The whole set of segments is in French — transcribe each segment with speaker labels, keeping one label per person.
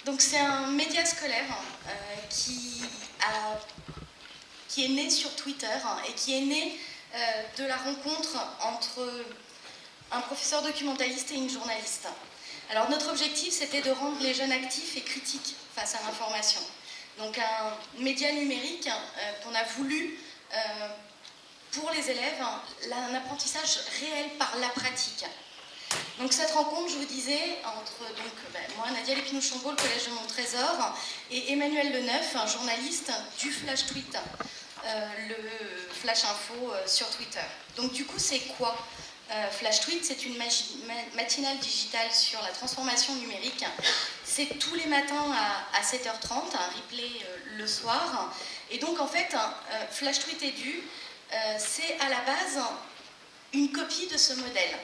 Speaker 1: Donc c'est un média scolaire qui est né sur Twitter et qui est né de la rencontre entre un professeur documentaliste et une journaliste. Alors notre objectif, c'était de rendre les jeunes actifs et critiques face à l'information. Donc un média numérique qu'on a voulu, pour les élèves, un apprentissage réel par la pratique. Donc cette rencontre, je vous disais, entre moi, Nadia Lépinous-Chambaud, le Collège de Mon-Trésor, et Emmanuel Leneuf, un journaliste du Flash Tweet, le Flash Info sur Twitter. Donc du coup, c'est quoi Flash Tweet? C'est une matinale digitale sur la transformation numérique. C'est tous les matins à 7h30, un replay le soir. Et donc en fait, Flash Tweet Edu, c'est à la base une copie de ce modèle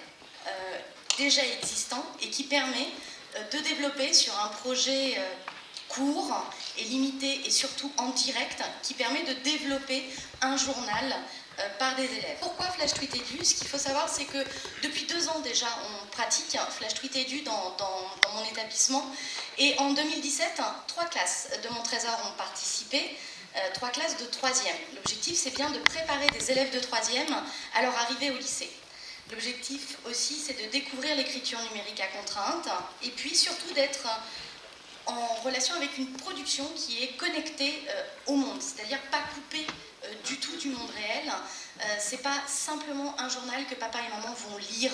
Speaker 1: déjà existant et qui permet de développer sur un projet court et limité et surtout en direct, qui permet de développer un journal par des élèves. Pourquoi Flash Tweet Edu? Ce qu'il faut savoir, c'est que depuis 2 ans déjà, on pratique Flash Tweet Edu dans mon établissement. Et en 2017, 3 classes de Mon-Trésor ont participé, 3 classes de 3e. L'objectif, c'est bien de préparer des élèves de 3e à leur arrivée au lycée. L'objectif aussi, c'est de découvrir l'écriture numérique à contrainte et puis surtout d'être en relation avec une production qui est connectée au monde, c'est-à-dire pas coupée du tout du monde réel. C'est pas simplement un journal que papa et maman vont lire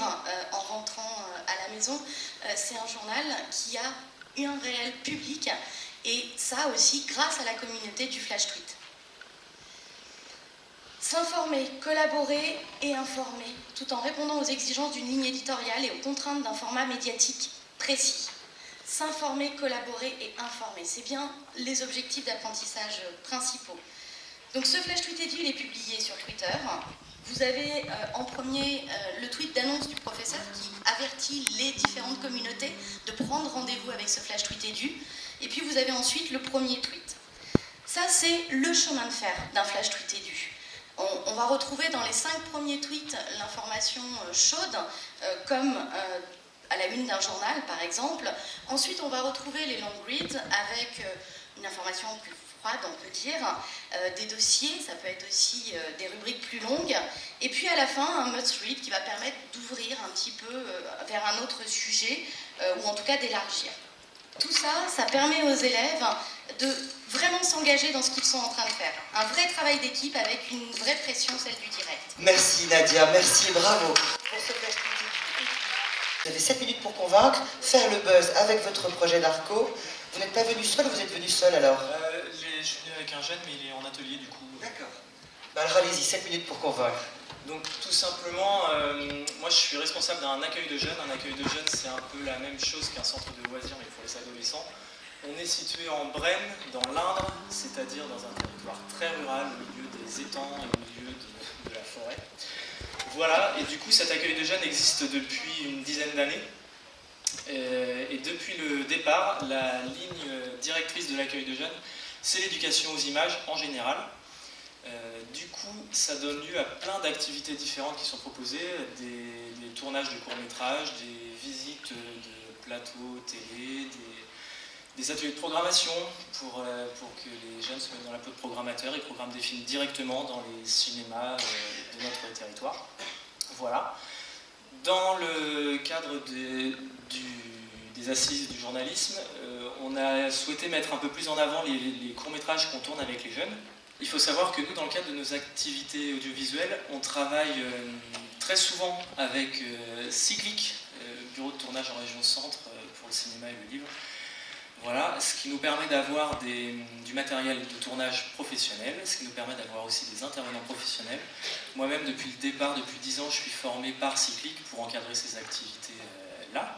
Speaker 1: en rentrant à la maison. C'est un journal qui a un réel public et ça aussi grâce à la communauté du Flash Tweet. S'informer, collaborer et informer, tout en répondant aux exigences d'une ligne éditoriale et aux contraintes d'un format médiatique précis. S'informer, collaborer et informer, c'est bien les objectifs d'apprentissage principaux. Donc ce Flash Tweet Edu, il est publié sur Twitter. Vous avez en premier le tweet d'annonce du professeur qui avertit les différentes communautés de prendre rendez-vous avec ce Flash Tweet Edu. Et puis vous avez ensuite le premier tweet. Ça, c'est le chemin de fer d'un Flash Tweet Edu. On va retrouver dans les 5 premiers tweets l'information chaude, comme à la une d'un journal par exemple. Ensuite, on va retrouver les long reads avec une information plus froide, on peut dire, des dossiers, ça peut être aussi des rubriques plus longues. Et puis à la fin, un must read qui va permettre d'ouvrir un petit peu vers un autre sujet, ou en tout cas d'élargir. Tout ça, ça permet aux élèves de vraiment s'engager dans ce qu'ils sont en train de faire. Un vrai travail d'équipe avec une vraie pression, celle du direct.
Speaker 2: Merci Nadia, merci, bravo. Vous avez 7 minutes pour convaincre, faire le buzz avec votre projet d'Arco. Vous n'êtes pas venu seul ou vous êtes venu seul alors?
Speaker 3: Je suis venu avec un jeune, mais il est en atelier du coup.
Speaker 2: D'accord. Bah alors allez-y, 7 minutes pour convaincre.
Speaker 3: Donc tout simplement, moi je suis responsable d'un accueil de jeunes. Un accueil de jeunes, c'est un peu la même chose qu'un centre de loisirs, mais pour les adolescents. On est situé en Brenne, dans l'Indre, c'est-à-dire dans un territoire très rural, au milieu des étangs et au milieu de la forêt. Voilà, et du coup cet accueil de jeunes existe depuis une dizaine d'années. Et depuis le départ, la ligne directrice de l'accueil de jeunes, c'est l'éducation aux images en général. Du coup, ça donne lieu à plein d'activités différentes qui sont proposées, des tournages de courts-métrages, des visites de plateaux télé, des ateliers de programmation pour que les jeunes se mettent dans la peau de programmateurs et programment des films directement dans les cinémas de notre territoire. Voilà. Dans le cadre des assises du journalisme, on a souhaité mettre un peu plus en avant les courts-métrages qu'on tourne avec les jeunes. Il faut savoir que nous, dans le cadre de nos activités audiovisuelles, on travaille très souvent avec Cyclic, bureau de tournage en région centre pour le cinéma et le livre. Voilà, ce qui nous permet d'avoir du matériel de tournage professionnel, ce qui nous permet d'avoir aussi des intervenants professionnels. Moi-même, depuis le départ, depuis 10 ans, je suis formé par Cyclic pour encadrer ces activités-là.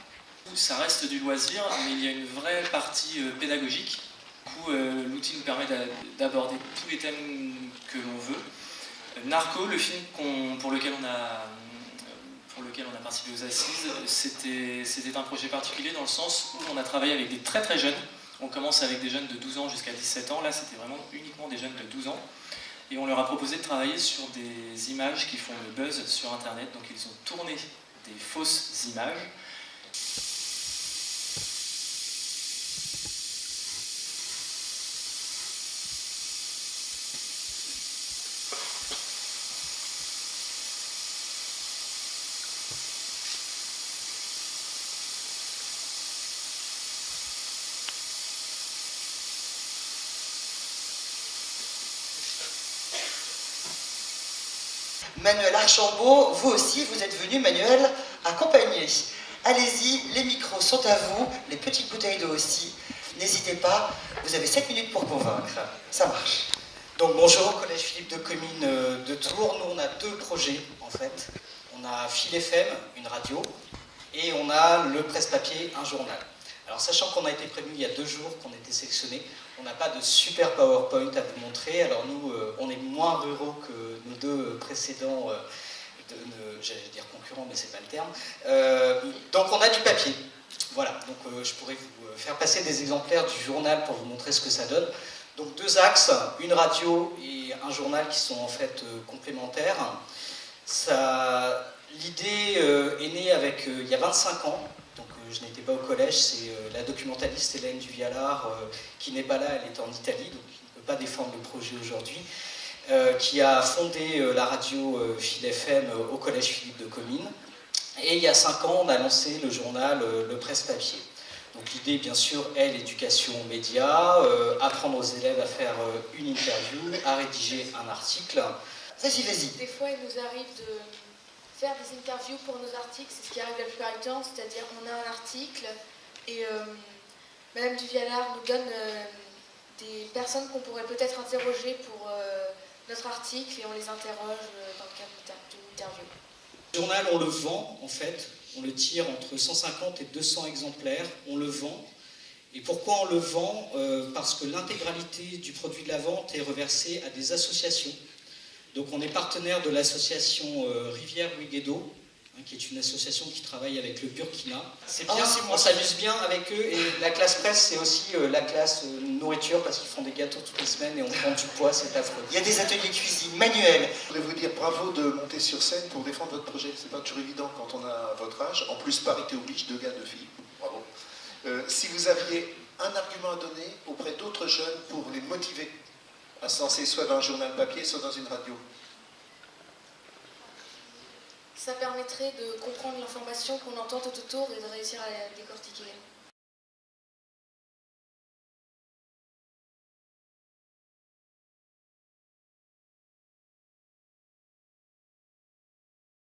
Speaker 3: Ça reste du loisir, mais il y a une vraie partie pédagogique. Du coup, l'outil nous permet d'aborder tous les thèmes que l'on veut. Narco, le film pour lequel on a participé aux assises, c'était un projet particulier dans le sens où on a travaillé avec des très très jeunes. On commence avec des jeunes de 12 ans jusqu'à 17 ans. Là, c'était vraiment uniquement des jeunes de 12 ans. Et on leur a proposé de travailler sur des images qui font le buzz sur Internet. Donc, ils ont tourné des fausses images.
Speaker 2: Manuel Archambault, vous aussi, vous êtes venu, Manuel, accompagné. Allez-y, les micros sont à vous, les petites bouteilles d'eau aussi. N'hésitez pas, vous avez 7 minutes pour convaincre. Ça marche. Donc bonjour au Collège Philippe de Comines de Tours. Nous, on a 2 projets, en fait. On a Phil FM, une radio, et on a le presse-papier, un journal. Alors sachant qu'on a été prévenu il y a 2 jours qu'on était sélectionnés, on n'a pas de super PowerPoint à vous montrer. Alors nous, on est moins ruraux que nos 2 précédents, j'allais dire concurrents, mais c'est pas le terme. Donc on a du papier. Voilà, donc je pourrais vous faire passer des exemplaires du journal pour vous montrer ce que ça donne. Donc 2 axes, une radio et un journal qui sont en fait complémentaires. L'idée est née avec, il y a 25 ans, donc je n'étais pas au collège, c'est la documentaliste Hélène Duvillard, qui n'est pas là, elle est en Italie, donc qui ne peut pas défendre le projet aujourd'hui, qui a fondé la radio Phil FM au collège Philippe de Comines. Et il y a 5 ans, on a lancé le journal Le Presse-Papier. Donc l'idée, bien sûr, est l'éducation aux médias, apprendre aux élèves à faire une interview, à rédiger un article. Vas-y, vas-y.
Speaker 4: Des fois, il nous arrive de faire des interviews pour nos articles, c'est ce qui arrive la plupart du temps, c'est-à-dire on a un article et Madame Duvillard nous donne des personnes qu'on pourrait peut-être interroger pour notre article et on les interroge dans le cadre d'une interview.
Speaker 5: Le journal, on le vend en fait, on le tire entre 150 et 200 exemplaires, on le vend. Et pourquoi on le vend? Parce que l'intégralité du produit de la vente est reversée à des associations. Donc on est partenaire de l'association Rivière Ouigedo, qui est une association qui travaille avec le Burkina. C'est bien, on s'amuse bien avec eux, et la classe presse, c'est aussi la classe nourriture, parce qu'ils font des gâteaux toutes les semaines et on prend du poids, c'est affreux.
Speaker 2: Il y a des ateliers cuisine manuels.
Speaker 6: Je voudrais vous dire bravo de monter sur scène pour défendre votre projet. C'est pas toujours évident quand on a votre âge. En plus, parité oblige, 2 gars, 2 filles. Bravo. Si vous aviez un argument à donner auprès d'autres jeunes pour les motiver à se lancer soit dans un journal papier, soit dans une radio.
Speaker 4: Ça permettrait de comprendre l'information qu'on entend tout autour et de réussir à la décortiquer.